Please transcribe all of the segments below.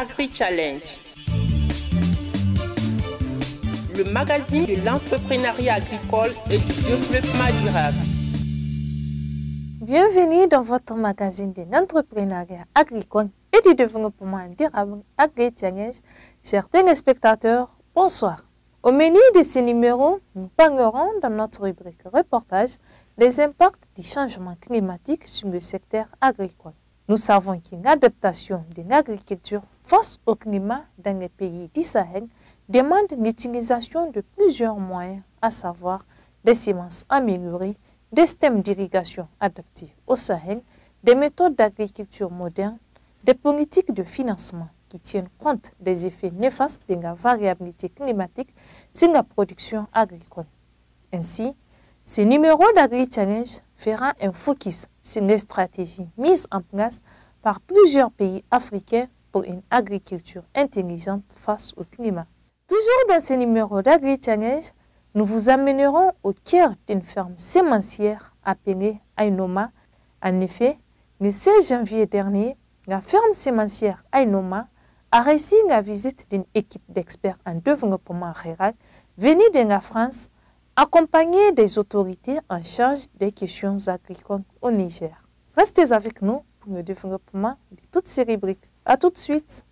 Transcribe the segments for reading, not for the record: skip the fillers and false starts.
Agri-Challenge, le magazine de l'entrepreneuriat agricole et du développement durable. Bienvenue dans votre magazine de l'entrepreneuriat agricole et du développement durable Agri-Challenge. Chers téléspectateurs, bonsoir. Au menu de ce numéro, nous parlerons dans notre rubrique reportage des impacts du changement climatique sur le secteur agricole. Nous savons qu'une adaptation de l'agriculture face au climat dans les pays du Sahel demande l'utilisation de plusieurs moyens, à savoir des semences améliorées, des systèmes d'irrigation adaptés au Sahel, des méthodes d'agriculture modernes, des politiques de financement qui tiennent compte des effets néfastes de la variabilité climatique sur la production agricole. Ainsi, ce numéro d'Agri-Challenge fera un focus sur les stratégies mises en place par plusieurs pays africains pour une agriculture intelligente face au climat. Toujours dans ce numéro d'Agri-Challenge, nous vous amènerons au cœur d'une ferme sémencière appelée Ainoma. En effet, le 16 janvier dernier, la ferme sémencière Ainoma a reçu la visite d'une équipe d'experts en développement rural venue de la France, accompagnée des autorités en charge des questions agricoles au Niger. Restez avec nous pour le développement de toutes ces rubriques. A tout de suite.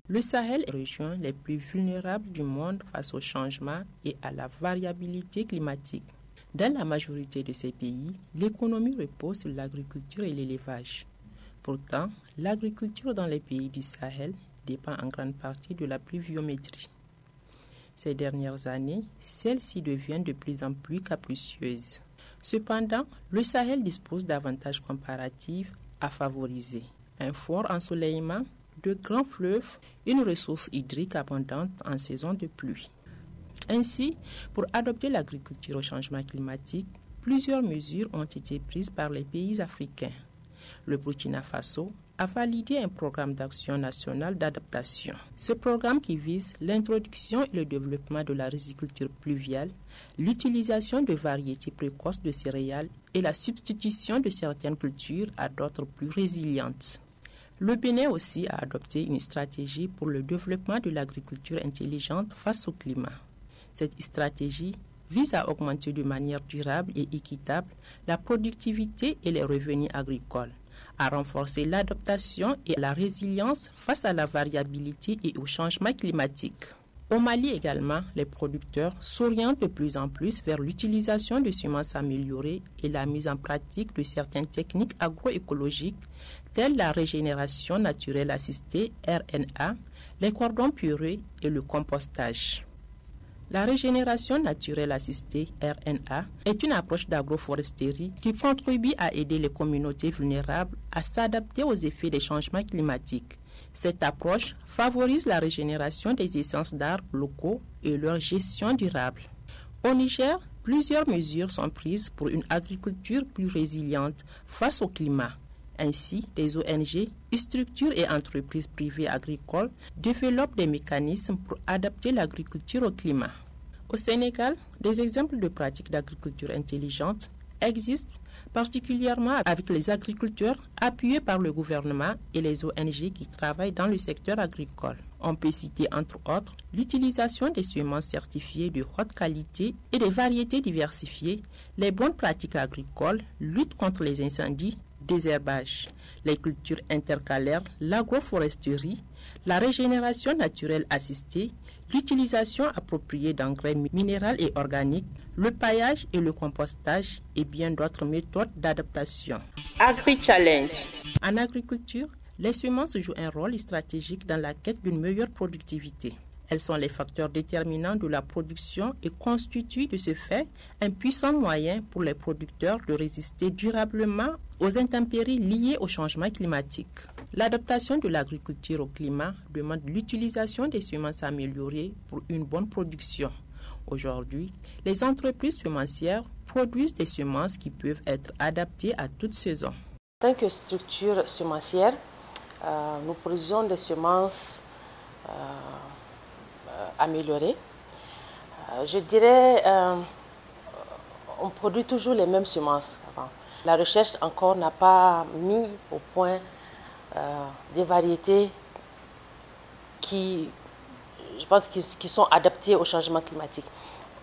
Le Sahel est la région les plus vulnérables du monde face au changement et à la variabilité climatique. Dans la majorité de ces pays, l'économie repose sur l'agriculture et l'élevage. Pourtant, l'agriculture dans les pays du Sahel dépend en grande partie de la pluviométrie. Ces dernières années, celle-ci devient de plus en plus capricieuse. Cependant, le Sahel dispose d'avantages comparatifs à favoriser. Un fort ensoleillement, de grands fleuves, une ressource hydrique abondante en saison de pluie. Ainsi, pour adopter l'agriculture au changement climatique, plusieurs mesures ont été prises par les pays africains. Le Burkina Faso a validé un programme d'action national d'adaptation. Ce programme qui vise l'introduction et le développement de la riziculture pluviale, l'utilisation de variétés précoces de céréales et la substitution de certaines cultures à d'autres plus résilientes. Le Bénin aussi a adopté une stratégie pour le développement de l'agriculture intelligente face au climat. Cette stratégie vise à augmenter de manière durable et équitable la productivité et les revenus agricoles, à renforcer l'adaptation et la résilience face à la variabilité et au changement climatique. Au Mali également, les producteurs s'orientent de plus en plus vers l'utilisation de semences améliorées et la mise en pratique de certaines techniques agroécologiques telles la régénération naturelle assistée RNA, les cordons purés et le compostage. La régénération naturelle assistée RNA est une approche d'agroforesterie qui contribue à aider les communautés vulnérables à s'adapter aux effets des changements climatiques. Cette approche favorise la régénération des essences d'arbres locaux et leur gestion durable. Au Niger, plusieurs mesures sont prises pour une agriculture plus résiliente face au climat. Ainsi, des ONG, structures et entreprises privées agricoles développent des mécanismes pour adapter l'agriculture au climat. Au Sénégal, des exemples de pratiques d'agriculture intelligente existent, particulièrement avec les agriculteurs appuyés par le gouvernement et les ONG qui travaillent dans le secteur agricole. On peut citer entre autres l'utilisation des semences certifiées de haute qualité et des variétés diversifiées, les bonnes pratiques agricoles, lutte contre les incendies, désherbage, les cultures intercalaires, l'agroforesterie, la régénération naturelle assistée, l'utilisation appropriée d'engrais minéraux et organiques, le paillage et le compostage et bien d'autres méthodes d'adaptation. Agri-Challenge. En agriculture, les semences jouent un rôle stratégique dans la quête d'une meilleure productivité. Elles sont les facteurs déterminants de la production et constituent de ce fait un puissant moyen pour les producteurs de résister durablement aux intempéries liées au changement climatique. L'adaptation de l'agriculture au climat demande l'utilisation des semences améliorées pour une bonne production. Aujourd'hui, les entreprises semencières produisent des semences qui peuvent être adaptées à toute saison. En tant que structure semencière, nous produisons des semences améliorées Je dirais, on produit toujours les mêmes semences avant. La recherche encore n'a pas mis au point des variétés qui, je pense, qui sont adaptées au changement climatique.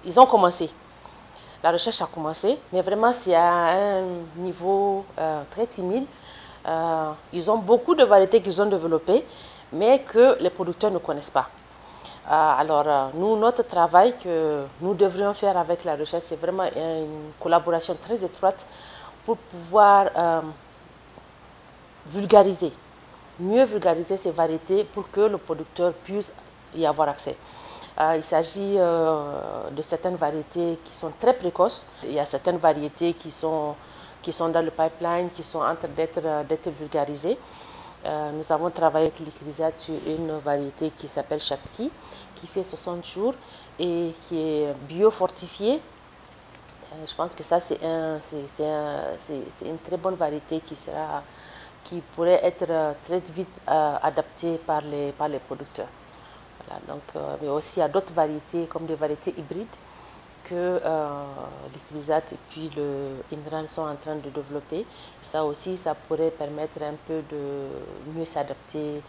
Ils ont commencé. La recherche a commencé, mais vraiment c'est à un niveau très timide. Ils ont beaucoup de variétés qu'ils ont développées, mais que les producteurs ne connaissent pas. Alors, nous, notre travail que nous devrions faire avec la recherche, c'est vraiment une collaboration très étroite pour pouvoir vulgariser, mieux vulgariser ces variétés pour que le producteur puisse y avoir accès. Il s'agit de certaines variétés qui sont très précoces. Il y a certaines variétés qui sont dans le pipeline, qui sont en train d'être vulgarisées. Nous avons travaillé avec l'ICRISAT sur une variété qui s'appelle Chapki, qui fait 60 jours et qui est biofortifiée. Je pense que ça, c'est une très bonne variété qui pourrait être très vite adaptée par les producteurs. Voilà, donc, mais aussi, il y a d'autres variétés, comme des variétés hybrides, que l'ICRISAT et puis le INRAN sont en train de développer. Ça aussi, ça pourrait permettre un peu de mieux s'adapter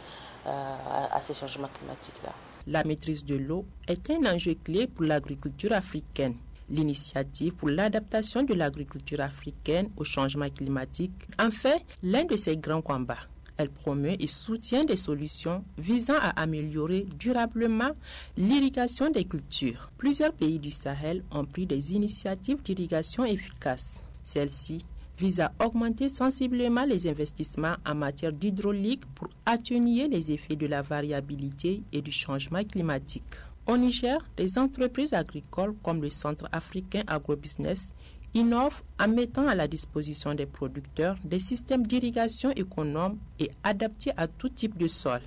à ces changements climatiques-là. La maîtrise de l'eau est un enjeu clé pour l'agriculture africaine. L'initiative pour l'adaptation de l'agriculture africaine au changement climatique en fait l'un de ses grands combats. Elle promeut et soutient des solutions visant à améliorer durablement l'irrigation des cultures. Plusieurs pays du Sahel ont pris des initiatives d'irrigation efficaces. Celles-ci visent à augmenter sensiblement les investissements en matière d'hydraulique pour atténuer les effets de la variabilité et du changement climatique. Au Niger, des entreprises agricoles comme le Centre africain agrobusiness innovent en mettant à la disposition des producteurs des systèmes d'irrigation économes et adaptés à tout type de sol.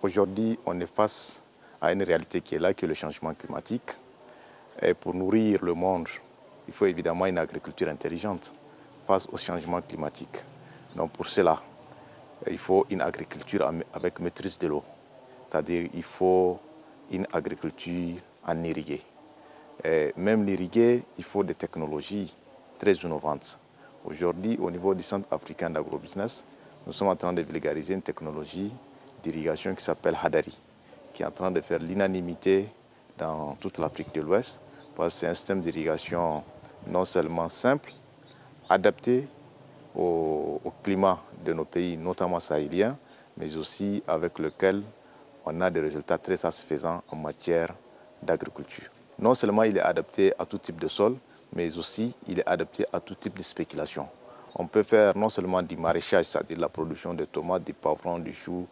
Aujourd'hui, on est face à une réalité qui est là, qui est le changement climatique. Et pour nourrir le monde, il faut évidemment une agriculture intelligente face au changement climatique. Donc pour cela, il faut une agriculture avec maîtrise de l'eau. C'est-à-dire qu'il faut une agriculture en irrigué. Et même l'irrigué, il faut des technologies très innovantes. Aujourd'hui, au niveau du Centre africain d'agrobusiness, nous sommes en train de vulgariser une technologie d'irrigation qui s'appelle Hadari, qui est en train de faire l'unanimité dans toute l'Afrique de l'Ouest, parce que c'est un système d'irrigation non seulement simple, adapté au climat de nos pays, notamment sahéliens, mais aussi avec lequel on a des résultats très satisfaisants en matière d'agriculture. Non seulement il est adapté à tout type de sol, mais aussi il est adapté à tout type de spéculation. On peut faire non seulement du maraîchage, c'est-à-dire la production de tomates, du poivron, du chou,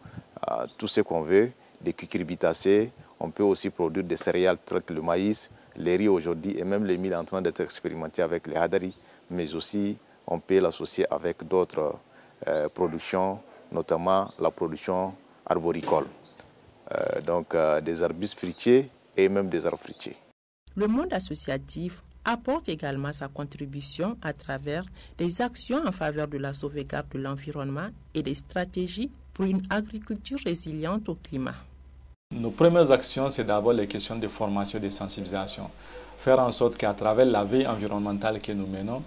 tout ce qu'on veut, des cucurbitacées. On peut aussi produire des céréales telles que le maïs, les riz aujourd'hui, et même les milles en train d'être expérimentés avec les hadari, mais aussi on peut l'associer avec d'autres productions, notamment la production arboricole, donc des arbustes fruitiers et même des arbres fruitiers. Le monde associatif apporte également sa contribution à travers des actions en faveur de la sauvegarde de l'environnement et des stratégies pour une agriculture résiliente au climat. Nos premières actions, c'est d'abord les questions de formation et de sensibilisation. Faire en sorte qu'à travers la veille environnementale que nous menons,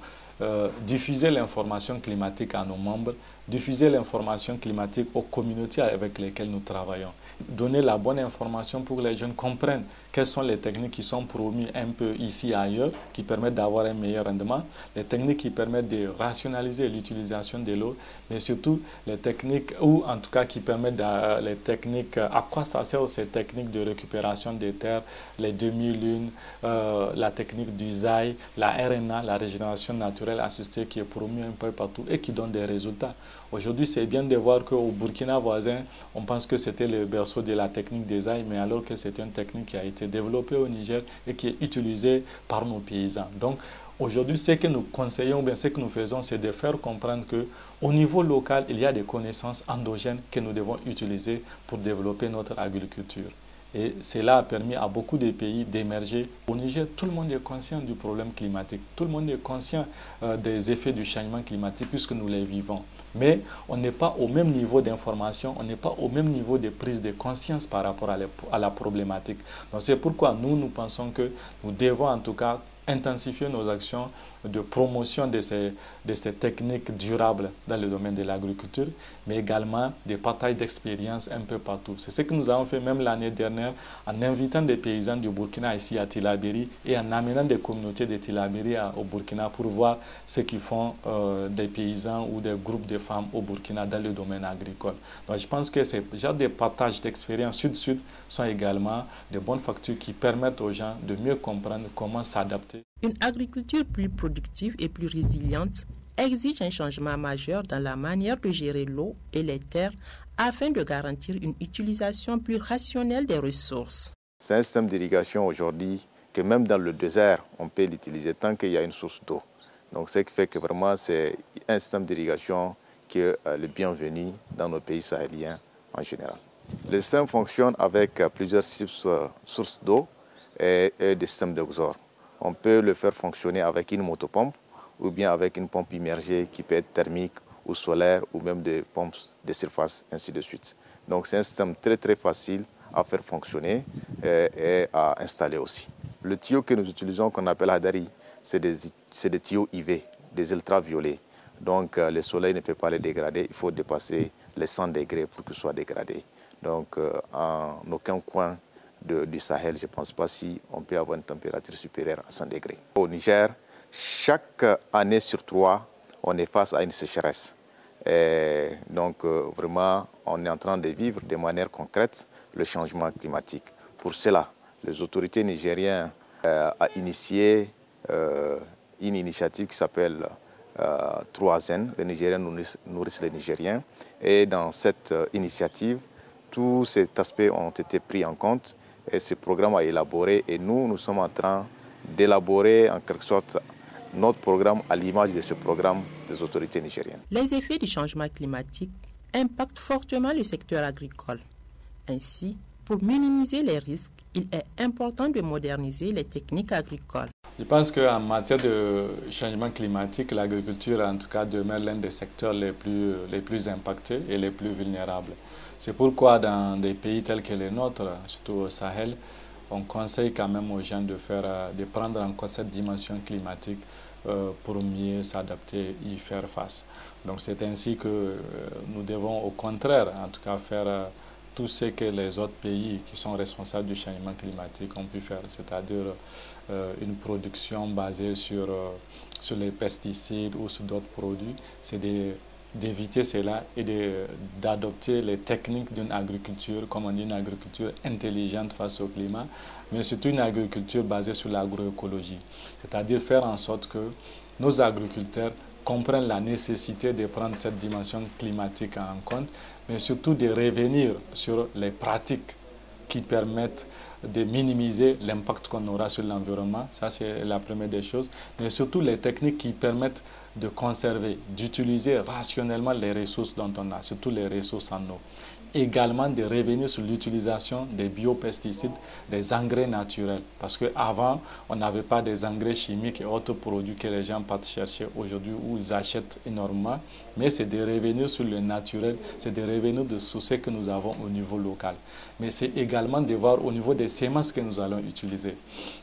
diffuser l'information climatique à nos membres, diffuser l'information climatique aux communautés avec lesquelles nous travaillons. Donner la bonne information pour que les jeunes comprennent quelles sont les techniques qui sont promues un peu ici et ailleurs, qui permettent d'avoir un meilleur rendement, les techniques qui permettent de rationaliser l'utilisation de l'eau, mais surtout les techniques, ou en tout cas qui permettent les techniques, à quoi ça sert ces techniques de récupération des terres, les demi-lunes, la technique du ZAI, la RNA, la régénération naturelle assistée qui est promue un peu partout et qui donne des résultats. Aujourd'hui, c'est bien de voir qu'au Burkina voisin, on pense que c'était le berceau de la technique des ZAI, mais alors que c'est une technique qui a été développée au Niger et qui est utilisée par nos paysans. Donc, aujourd'hui, ce que nous conseillons, bien ce que nous faisons, c'est de faire comprendre qu'au niveau local, il y a des connaissances endogènes que nous devons utiliser pour développer notre agriculture. Et cela a permis à beaucoup de pays d'émerger. Au Niger, tout le monde est conscient du problème climatique. Tout le monde est conscient des effets du changement climatique puisque nous les vivons. Mais on n'est pas au même niveau d'information, on n'est pas au même niveau de prise de conscience par rapport à la problématique. Donc c'est pourquoi nous pensons que nous devons en tout cas intensifier nos actions de promotion de ces techniques durables dans le domaine de l'agriculture, mais également des partages d'expériences un peu partout. C'est ce que nous avons fait même l'année dernière en invitant des paysans du Burkina ici à Tillabéri et en amenant des communautés de Tillabéri au Burkina pour voir ce qu'ils font des paysans ou des groupes de femmes au Burkina dans le domaine agricole. Donc je pense que ces genres de partages d'expériences sud-sud sont également de bonnes factures qui permettent aux gens de mieux comprendre comment s'adapter. Une agriculture plus productive et plus résiliente exige un changement majeur dans la manière de gérer l'eau et les terres afin de garantir une utilisation plus rationnelle des ressources. C'est un système d'irrigation aujourd'hui que même dans le désert, on peut l'utiliser tant qu'il y a une source d'eau. Donc ce qui fait que vraiment c'est un système d'irrigation qui est le bienvenu dans nos pays sahéliens en général. Le système fonctionne avec plusieurs sources d'eau et des systèmes d'exor. On peut le faire fonctionner avec une motopompe ou bien avec une pompe immergée qui peut être thermique ou solaire ou même des pompes de surface, ainsi de suite. Donc c'est un système très facile à faire fonctionner et à installer aussi. Le tuyau que nous utilisons, qu'on appelle Hadari, c'est des tuyaux IV, des ultraviolets. Donc le soleil ne peut pas les dégrader, il faut dépasser les 100 degrés pour qu'ils soient dégradés. Donc en aucun coin du Sahel, je ne pense pas si on peut avoir une température supérieure à 100 degrés. Au Niger, chaque année sur 3, on est face à une sécheresse. Et donc vraiment, on est en train de vivre de manière concrète le changement climatique. Pour cela, les autorités nigériennes ont initié une initiative qui s'appelle 3N, les Nigériens nourrissent les Nigériens. Et dans cette initiative, tous ces aspects ont été pris en compte. Et ce programme a élaboré et nous sommes en train d'élaborer en quelque sorte notre programme à l'image de ce programme des autorités nigériennes. Les effets du changement climatique impactent fortement le secteur agricole. Ainsi, pour minimiser les risques, il est important de moderniser les techniques agricoles. Je pense qu'en matière de changement climatique, l'agriculture en tout cas demeure l'un des secteurs les plus impactés et les plus vulnérables. C'est pourquoi dans des pays tels que les nôtres, surtout au Sahel, on conseille quand même aux gens de prendre en compte cette dimension climatique pour mieux s'adapter et y faire face. Donc c'est ainsi que nous devons au contraire, en tout cas, faire tout ce que les autres pays qui sont responsables du changement climatique ont pu faire, c'est-à-dire une production basée sur les pesticides ou sur d'autres produits. C'est d'éviter cela et d'adopter les techniques d'une agriculture, comme on dit, une agriculture intelligente face au climat, mais surtout une agriculture basée sur l'agroécologie. C'est-à-dire faire en sorte que nos agriculteurs comprennent la nécessité de prendre cette dimension climatique en compte, mais surtout de revenir sur les pratiques qui permettent de minimiser l'impact qu'on aura sur l'environnement. Ça, c'est la première des choses. Mais surtout les techniques qui permettent de conserver, d'utiliser rationnellement les ressources dont on a, surtout les ressources en eau. Également de revenir sur l'utilisation des biopesticides, des engrais naturels. Parce qu'avant, on n'avait pas des engrais chimiques et autres produits que les gens partent chercher aujourd'hui ou ils achètent énormément. Mais c'est de revenir sur le naturel, c'est de revenir sur ce que nous avons au niveau local. Mais c'est également de voir au niveau des semences que nous allons utiliser.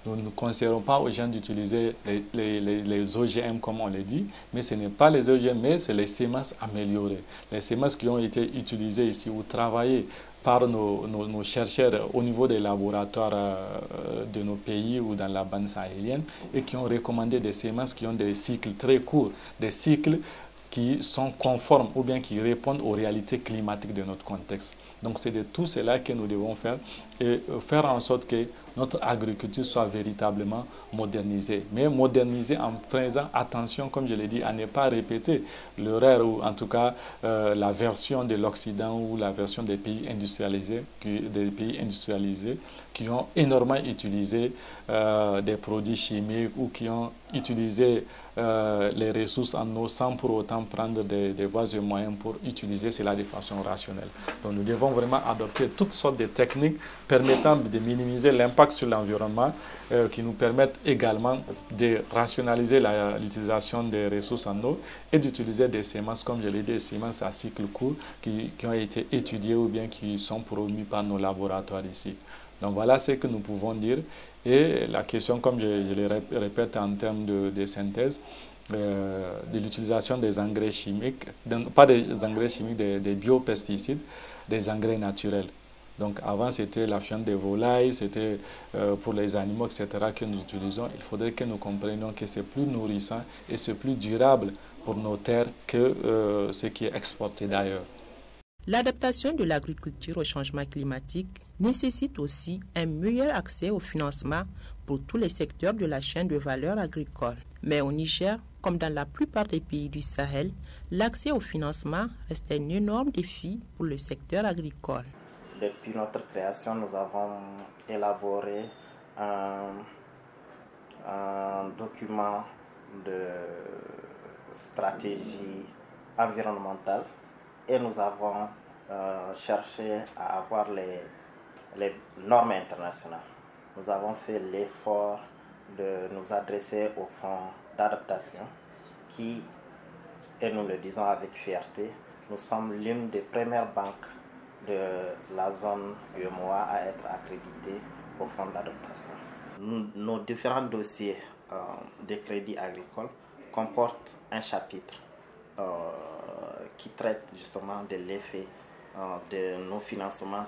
Nous ne conseillons pas aux gens d'utiliser les OGM comme on le dit, mais ce n'est pas les OGM, mais c'est les semences améliorées. Les semences qui ont été utilisées ici ou travaillées par nos chercheurs au niveau des laboratoires de nos pays ou dans la bande sahélienne et qui ont recommandé des semences qui ont des cycles très courts, des cycles qui sont conformes ou bien qui répondent aux réalités climatiques de notre contexte. Donc c'est de tout cela que nous devons faire et faire en sorte que notre agriculture soit véritablement modernisée. Mais modernisée en faisant attention, comme je l'ai dit, à ne pas répéter l'erreur ou en tout cas la version de l'Occident ou la version des pays industrialisés qui ont énormément utilisé des produits chimiques ou qui ont utilisé les ressources en eau sans pour autant prendre des voies et moyens pour utiliser cela de façon rationnelle. Donc nous devons vraiment adopter toutes sortes de techniques permettant de minimiser l'impact sur l'environnement, qui nous permettent également de rationaliser l'utilisation des ressources en eau et d'utiliser des semences, comme je l'ai dit, des semences à cycle court qui ont été étudiées ou bien qui sont promues par nos laboratoires ici. Donc voilà ce que nous pouvons dire. Et la question, comme je le répète en termes de synthèse, de l'utilisation des engrais chimiques, pas des engrais chimiques, des biopesticides, des engrais naturels. Donc avant c'était la fiente des volailles, c'était pour les animaux, etc. que nous utilisons. Il faudrait que nous comprenions que c'est plus nourrissant et c'est plus durable pour nos terres que ce qui est exporté d'ailleurs. L'adaptation de l'agriculture au changement climatique nécessite aussi un meilleur accès au financement pour tous les secteurs de la chaîne de valeur agricole. Mais au Niger, comme dans la plupart des pays du Sahel, l'accès au financement reste un énorme défi pour le secteur agricole. Depuis notre création, nous avons élaboré un document de stratégie environnementale et nous avons cherché à avoir les normes internationales. Nous avons fait l'effort de nous adresser au fonds d'adaptation qui, et nous le disons avec fierté, nous sommes l'une des premières banques de la zone UEMOA à être accréditée au fonds d'adaptation. Nos différents dossiers de crédit agricole comportent un chapitre qui traite justement de l'effet de nos financements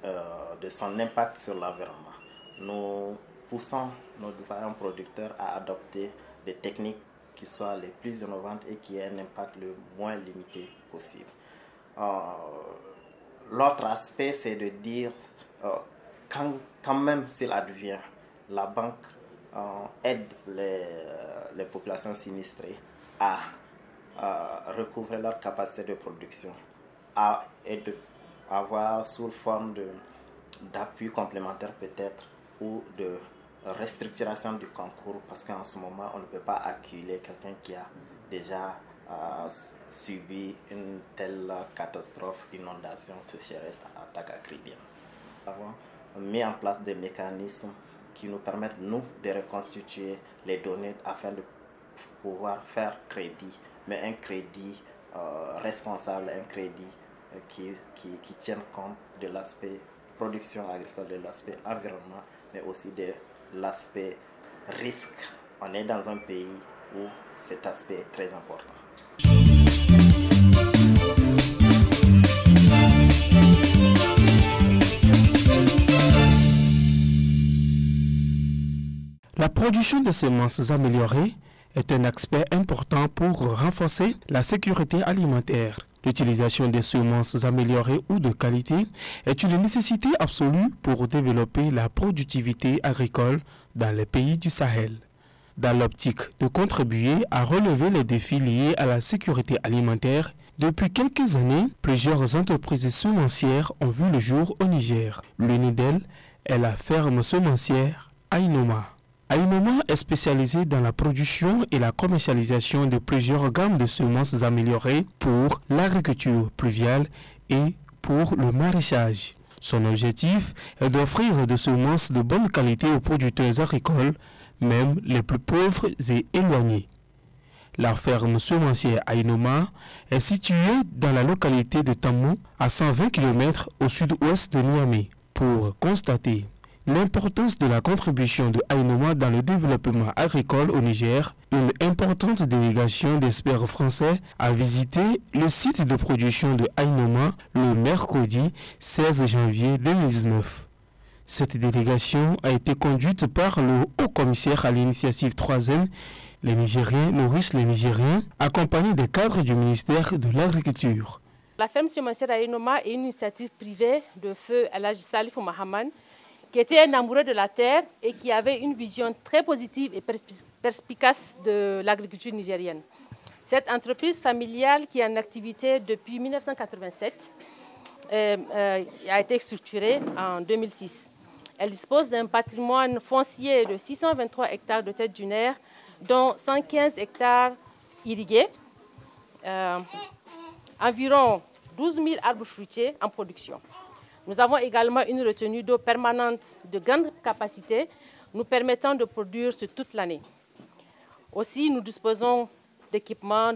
de son impact sur l'environnement. Nous poussons nos différents producteurs à adopter des techniques qui soient les plus innovantes et qui aient un impact le moins limité possible. L'autre aspect, c'est de dire quand même s'il advient, la banque aide les populations sinistrées à recouvrer leur capacité de production et de avoir sous forme d'appui complémentaire peut-être ou de restructuration du concours, parce qu'en ce moment on ne peut pas accueillir quelqu'un qui a déjà subi une telle catastrophe, inondation, sécheresse, attaque acridienne. Nous avons mis en place des mécanismes qui nous permettent, nous, de reconstituer les données afin de pouvoir faire crédit, mais un crédit responsable, un crédit qui tienne compte de l'aspect production agricole, de l'aspect environnement, mais aussi de l'aspect risque. On est dans un pays où cet aspect est très important. La production de semences améliorées est un aspect important pour renforcer la sécurité alimentaire. L'utilisation des semences améliorées ou de qualité est une nécessité absolue pour développer la productivité agricole dans les pays du Sahel. Dans l'optique de contribuer à relever les défis liés à la sécurité alimentaire, depuis quelques années, plusieurs entreprises semencières ont vu le jour au Niger. L'une d'elles est la ferme semencière Ainoma. Ainoma est spécialisée dans la production et la commercialisation de plusieurs gammes de semences améliorées pour l'agriculture pluviale et pour le maraîchage. Son objectif est d'offrir des semences de bonne qualité aux producteurs agricoles, même les plus pauvres et éloignés. La ferme semencière Ainoma est située dans la localité de Tamou, à 120 km au sud-ouest de Niamey. Pour constater l'importance de la contribution de Ainoma dans le développement agricole au Niger, une importante délégation d'experts français a visité le site de production de Ainoma le mercredi 16 janvier 2019. Cette délégation a été conduite par le haut-commissaire à l'initiative 3N. Les Nigériens nourrissent les Nigériens, accompagnés des cadres du ministère de l'Agriculture. La ferme semencière Ainoma est une initiative privée de feu El Hadji Salif Mahaman qui était un amoureux de la terre et qui avait une vision très positive et perspicace de l'agriculture nigérienne. Cette entreprise familiale qui est en activité depuis 1987 a été structurée en 2006. Elle dispose d'un patrimoine foncier de 623 hectares de tête dunaire, dont 115 hectares irrigués, environ 12 000 arbres fruitiers en production. Nous avons également une retenue d'eau permanente de grande capacité, nous permettant de produire sur toute l'année. Aussi, nous disposons d'équipements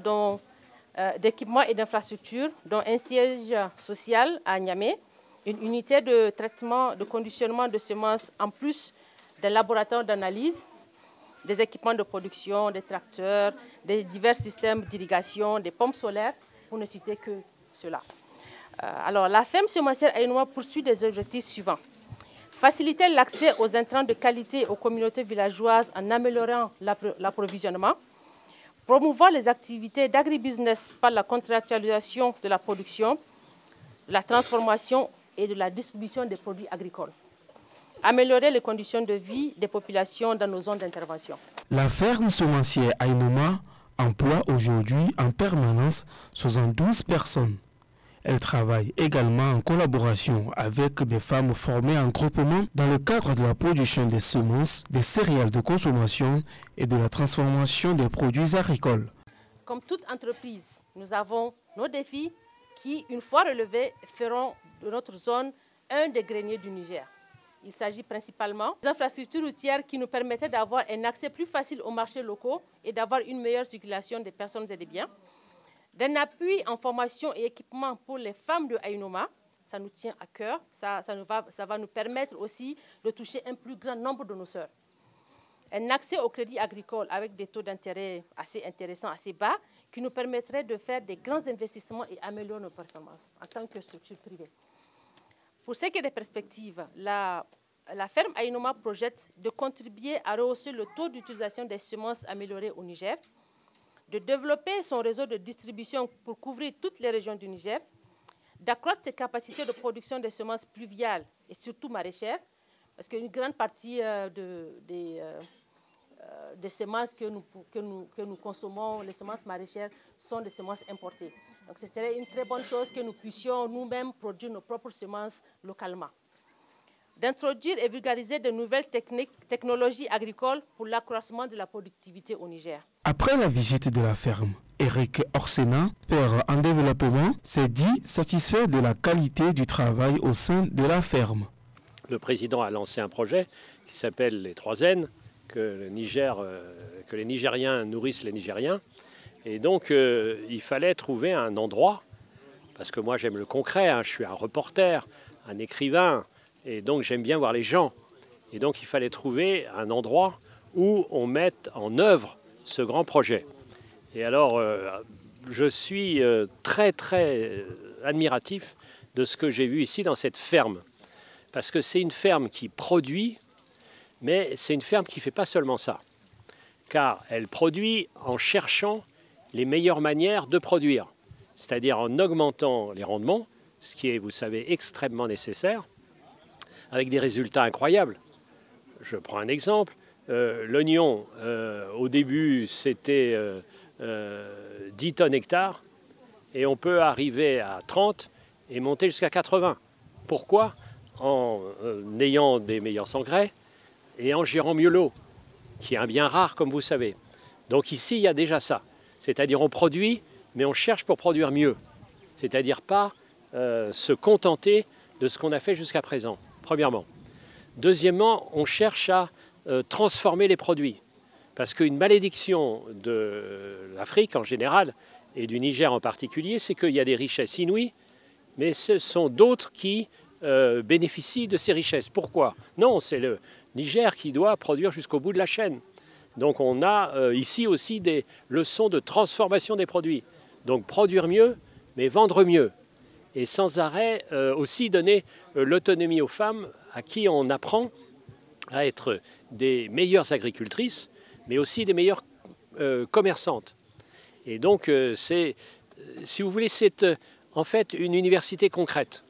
et d'infrastructures, dont un siège social à Niamey, une unité de traitement, de conditionnement de semences, en plus d'un laboratoire d'analyse, des équipements de production, des tracteurs, des divers systèmes d'irrigation, des pompes solaires, pour ne citer que cela. Alors, la ferme semencière Aïnouma poursuit des objectifs suivants. Faciliter l'accès aux intrants de qualité aux communautés villageoises en améliorant l'approvisionnement. Promouvoir les activités d'agribusiness par la contractualisation de la production, la transformation et de la distribution des produits agricoles. Améliorer les conditions de vie des populations dans nos zones d'intervention. La ferme semencière Aïnouma emploie aujourd'hui en permanence 72 personnes. Elle travaille également en collaboration avec des femmes formées en groupement dans le cadre de la production des semences, des céréales de consommation et de la transformation des produits agricoles. Comme toute entreprise, nous avons nos défis qui, une fois relevés, feront de notre zone un des greniers du Niger. Il s'agit principalement des infrastructures routières qui nous permettraient d'avoir un accès plus facile aux marchés locaux et d'avoir une meilleure circulation des personnes et des biens. D'un appui en formation et équipement pour les femmes de Aïnouma, ça nous tient à cœur, ça va nous permettre aussi de toucher un plus grand nombre de nos sœurs. Un accès au crédit agricole avec des taux d'intérêt assez intéressants, assez bas, qui nous permettrait de faire des grands investissements et améliorer nos performances en tant que structure privée. Pour ce qui est des perspectives, la ferme Aïnouma projette de contribuer à rehausser le taux d'utilisation des semences améliorées au Niger, de développer son réseau de distribution pour couvrir toutes les régions du Niger, d'accroître ses capacités de production de semences pluviales et surtout maraîchères, parce qu'une grande partie des semences que nous consommons, les semences maraîchères, sont des semences importées. Donc ce serait une très bonne chose que nous puissions nous-mêmes produire nos propres semences localement. D'introduire et vulgariser de nouvelles technologies agricoles pour l'accroissement de la productivité au Niger. Après la visite de la ferme, Eric Orsena, père en développement, s'est dit satisfait de la qualité du travail au sein de la ferme. Le président a lancé un projet qui s'appelle les 3 N, que les Nigériens nourrissent les Nigériens. Et donc, il fallait trouver un endroit, parce que moi j'aime le concret, hein, je suis un reporter, un écrivain, et donc j'aime bien voir les gens. Et donc il fallait trouver un endroit où on mette en œuvre ce grand projet. Et alors, je suis très admiratif de ce que j'ai vu ici dans cette ferme. Parce que c'est une ferme qui produit, mais c'est une ferme qui ne fait pas seulement ça. Car elle produit en cherchant les meilleures manières de produire. C'est-à-dire en augmentant les rendements, ce qui est, vous savez, extrêmement nécessaire, avec des résultats incroyables. Je prends un exemple. L'oignon, au début, c'était 10 tonnes hectares, et on peut arriver à 30 et monter jusqu'à 80. Pourquoi ? En ayant des meilleurs engrais et en gérant mieux l'eau, qui est un bien rare, comme vous savez. Donc ici, il y a déjà ça. C'est-à-dire on produit, mais on cherche pour produire mieux. C'est-à-dire pas se contenter de ce qu'on a fait jusqu'à présent, premièrement. Deuxièmement, on cherche à transformer les produits. Parce qu'une malédiction de l'Afrique en général, et du Niger en particulier, c'est qu'il y a des richesses inouïes, mais ce sont d'autres qui bénéficient de ces richesses. Pourquoi ? Non, c'est le Niger qui doit produire jusqu'au bout de la chaîne. Donc on a ici aussi des leçons de transformation des produits. Donc produire mieux, mais vendre mieux. Et sans arrêt aussi donner l'autonomie aux femmes à qui on apprend à être des meilleures agricultrices, mais aussi des meilleures commerçantes. Et donc c'est, si vous voulez, c'est en fait une université concrète.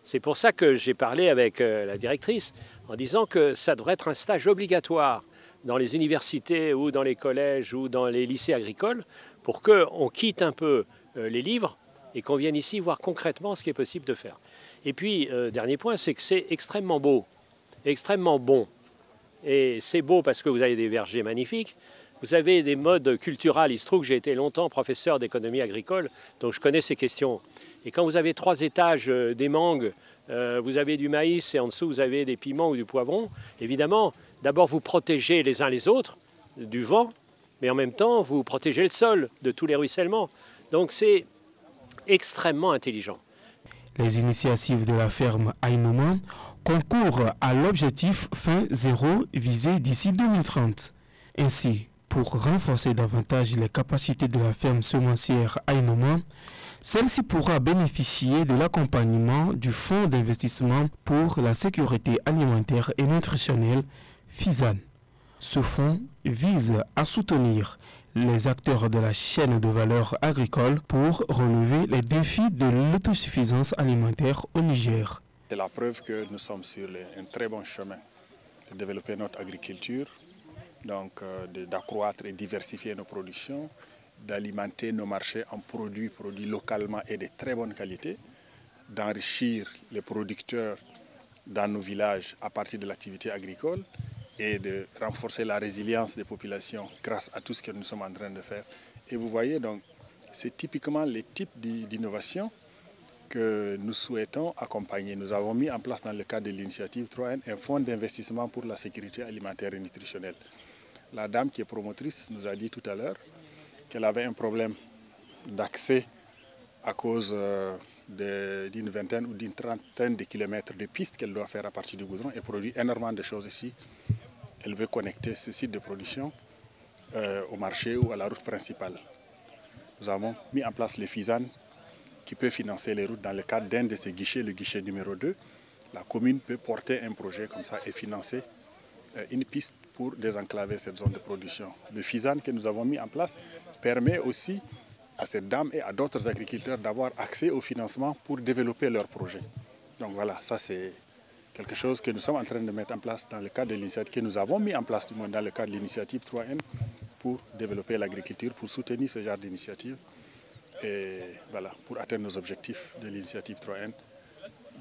C'est pour ça que j'ai parlé avec la directrice en disant que ça devrait être un stage obligatoire dans les universités ou dans les collèges ou dans les lycées agricoles pour qu'on quitte un peu les livres et qu'on vienne ici voir concrètement ce qui est possible de faire. Et puis, dernier point, c'est que c'est extrêmement beau, extrêmement bon. Et c'est beau parce que vous avez des vergers magnifiques, vous avez des modes culturels. Il se trouve que j'ai été longtemps professeur d'économie agricole, donc je connais ces questions. Et quand vous avez 3 étages, des mangues, vous avez du maïs et en dessous vous avez des piments ou du poivron, évidemment, d'abord vous protégez les uns les autres du vent, mais en même temps vous protégez le sol de tous les ruissellements. Donc c'est extrêmement intelligent. Les initiatives de la ferme Aïnouma concourent à l'objectif fin zéro visé d'ici 2030. Ainsi, pour renforcer davantage les capacités de la ferme semencière Aïnouma, celle-ci pourra bénéficier de l'accompagnement du Fonds d'investissement pour la sécurité alimentaire et nutritionnelle, FISAN. Ce fonds vise à soutenir les acteurs de la chaîne de valeur agricole pour relever les défis de l'autosuffisance alimentaire au Niger. C'est la preuve que nous sommes sur un très bon chemin de développer notre agriculture, donc d'accroître et diversifier nos productions, d'alimenter nos marchés en produits localement et de très bonne qualité, d'enrichir les producteurs dans nos villages à partir de l'activité agricole et de renforcer la résilience des populations grâce à tout ce que nous sommes en train de faire. Et vous voyez, donc, c'est typiquement les types d'innovation que nous souhaitons accompagner. Nous avons mis en place dans le cadre de l'initiative 3N un fonds d'investissement pour la sécurité alimentaire et nutritionnelle. La dame qui est promotrice nous a dit tout à l'heure qu'elle avait un problème d'accès à cause d'une vingtaine ou d'une trentaine de kilomètres de pistes qu'elle doit faire à partir du goudron et produit énormément de choses ici. Elle veut connecter ce site de production au marché ou à la route principale. Nous avons mis en place le FISAN qui peut financer les routes dans le cadre d'un de ces guichets, le guichet numéro 2. La commune peut porter un projet comme ça et financer une piste pour désenclaver cette zone de production. Le FISAN que nous avons mis en place permet aussi à cette dame et à d'autres agriculteurs d'avoir accès au financement pour développer leurs projets. Donc voilà, ça c'est quelque chose que nous sommes en train de mettre en place dans le cadre de l'initiative, que nous avons mis en place du moins dans le cadre de l'initiative 3N pour développer l'agriculture, pour soutenir ce genre d'initiative et voilà, pour atteindre nos objectifs de l'initiative 3N,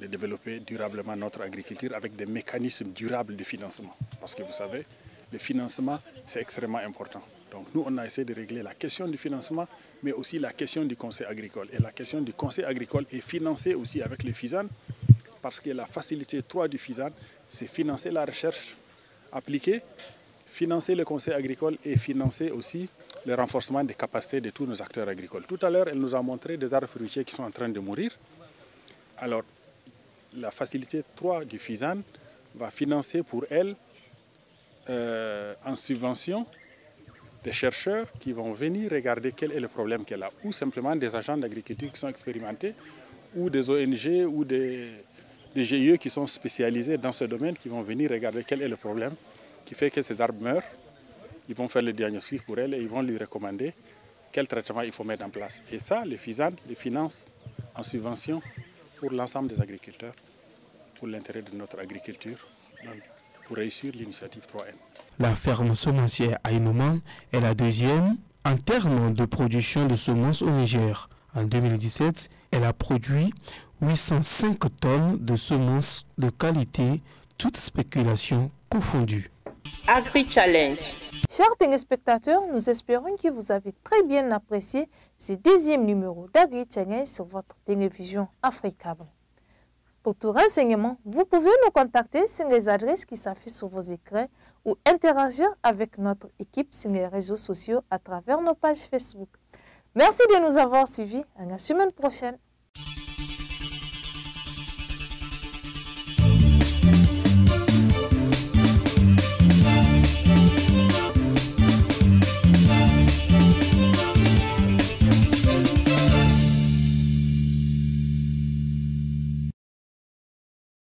de développer durablement notre agriculture avec des mécanismes durables de financement. Parce que vous savez, le financement, c'est extrêmement important. Donc nous, on a essayé de régler la question du financement, mais aussi la question du conseil agricole. Et la question du conseil agricole est financée aussi avec le FISAN, parce que la facilité 3 du FISAN, c'est financer la recherche appliquée, financer le conseil agricole et financer aussi le renforcement des capacités de tous nos acteurs agricoles. Tout à l'heure, elle nous a montré des arbres fruitiers qui sont en train de mourir. Alors, la facilité 3 du FISAN va financer pour elle, en subvention, des chercheurs qui vont venir regarder quel est le problème qu'elle a, ou simplement des agents d'agriculture qui sont expérimentés, ou des ONG ou des GIE qui sont spécialisés dans ce domaine, qui vont venir regarder quel est le problème qui fait que ces arbres meurent. Ils vont faire le diagnostic pour elle et ils vont lui recommander quel traitement il faut mettre en place. Et ça, le FISAN les finance en subvention pour l'ensemble des agriculteurs, pour l'intérêt de notre agriculture, pour réussir l'initiative 3N. La ferme semencière Aïnouma est la deuxième en termes de production de semences au Niger. En 2017, elle a produit 805 tonnes de semences de qualité, toutes spéculations confondues. Agri-Challenge. Chers téléspectateurs, nous espérons que vous avez très bien apprécié ce deuxième numéro d'Agri-Challenge sur votre télévision Africable. Pour tout renseignement, vous pouvez nous contacter sur les adresses qui s'affichent sur vos écrans ou interagir avec notre équipe sur les réseaux sociaux à travers nos pages Facebook. Merci de nous avoir suivis. À la semaine prochaine.